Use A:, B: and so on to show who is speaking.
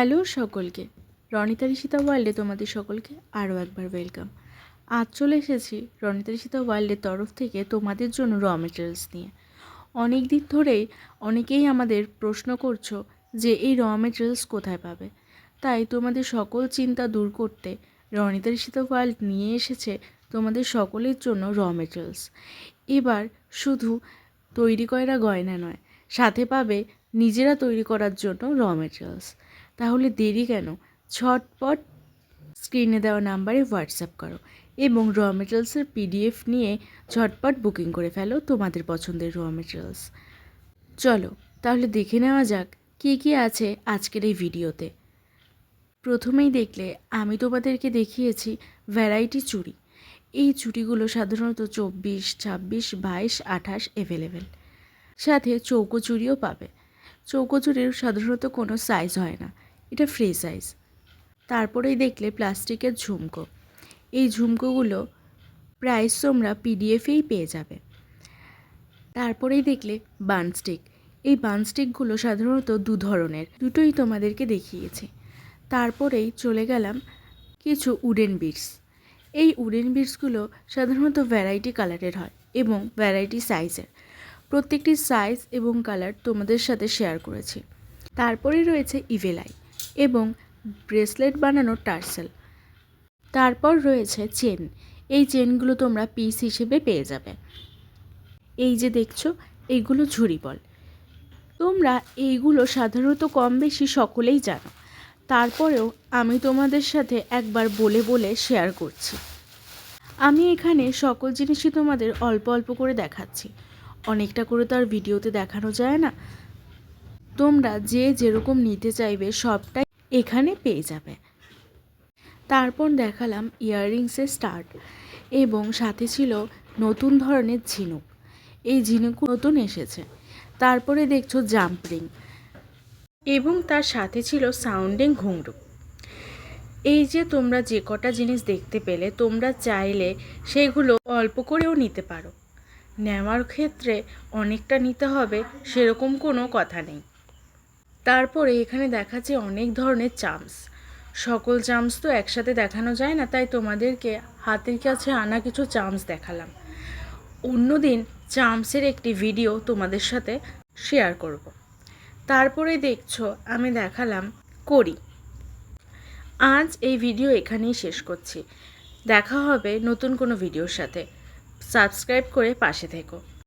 A: Hello সকলকে, রনিতা ঋষিতা ওয়ার্ল্ডে তোমাদের সকলকে আরও একবার ওয়েলকাম। আজ চলে এসেছি রনিতা ঋষিতা ওয়ার্ল্ডের তরফ থেকে তোমাদের জন্য র মেটেরিয়ালস নিয়ে। অনেক দিন ধরেই অনেকেই আমাদের প্রশ্ন করছো যে এই র মেটেরিয়ালস কোথায় পাবে, তাই তোমাদের সকল চিন্তা দূর করতে রনিতা ঋষিতা ওয়ার্ল্ড নিয়ে এসেছে তোমাদের সকলের জন্য র মেটেরিয়ালস। এবার শুধু তৈরি করা গয়না নয়, সাথে পাবে নিজেরা তৈরি করার জন্য র মেটেরিয়ালস। তাহলে দেরি কেন, ঝটপট স্ক্রিনে দেওয়া নাম্বারে হোয়াটসঅ্যাপ করো এবং র মেটেরিয়ালসের পিডিএফ নিয়ে ঝটপট বুকিং করে ফেলো তোমাদের পছন্দের র মেটেরিয়ালস। চলো তাহলে দেখে নেওয়া যাক কী কী আছে আজকের এই ভিডিওতে। প্রথমেই দেখলে আমি তোমাদেরকে দেখিয়েছি ভ্যারাইটি চুড়ি। এই চুড়িগুলো সাধারণত 24, 26, 22, 28 অ্যাভেলেবেল। সাথে চৌকো চুড়িও পাবে। চৌকো চুড়ির সাধারণত কোনো সাইজ হয় না, এটা ফ্রি সাইজ। তারপরেই দেখলে প্লাস্টিকের ঝুমকো। এই ঝুমকোগুলো প্রাইস তোমরা পিডিএফেই পেয়ে যাবে। তারপরেই দেখলে বানস্টিক। এই বানস্টিকগুলো সাধারণত দু ধরনের, দুটোই তোমাদেরকে দেখিয়েছি। তারপরেই চলে গেলাম কিছু উডেন বিডস। এই উডেন বিডসগুলো সাধারণত ভ্যারাইটি কালারের হয় এবং ভ্যারাইটি সাইজের। প্রত্যেকটি সাইজ এবং কালার তোমাদের সাথে শেয়ার করেছি। তারপরে রয়েছে ইভেলাই এবং ব্রেসলেট বানানোর টার্সেল। তারপর রয়েছে চেন। এই চেনগুলো তোমরা পিস হিসেবে পেয়ে যাবে। এই যে দেখছো, এইগুলো ঝুড়ি বল। তোমরা এইগুলো সাধারণত কম বেশি সকলেই জানো, তারপরেও আমি তোমাদের সাথে একবার বলে বলে শেয়ার করছি। আমি এখানে সকল জিনিসই তোমাদের অল্প অল্প করে দেখাচ্ছি, অনেকটা করে তো আর ভিডিওতে দেখানো যায় না। তোমরা যে যেরকম নিতে চাইবে সবটাই এখানে পেয়ে যাবে। তারপর দেখালাম ইয়াররিংসের স্টার্ট এবং সাথে ছিল নতুন ধরনের ঝিনুক। এই ঝিনুক নতুন এসেছে। তারপরে দেখছো জাম্প রিং এবং তার সাথে ছিল সাউন্ডিং ঘুঙরু। এই যে তোমরা যে কটা জিনিস দেখতে পেলে, তোমরা চাইলে সেগুলো অল্প করেও নিতে পারো। নেওয়ার ক্ষেত্রে অনেকটা নিতে হবে সেরকম কোনো কথা নেই। তারপরে এখানে দেখাচ্ছে অনেক ধরনের চামস। সকল চামস তো একসাথে দেখানো যায় না, তাই তোমাদেরকে হাতের কাছে আনা কিছু চামস দেখালাম। অন্যদিন চামসের একটি ভিডিও তোমাদের সাথে শেয়ার করব। তারপরে দেখছো আমি দেখালাম কড়ি। আজ এই ভিডিও এখানেই শেষ করছি। দেখা হবে নতুন কোনো ভিডিওর সাথে। সাবস্ক্রাইব করে পাশে থেকো।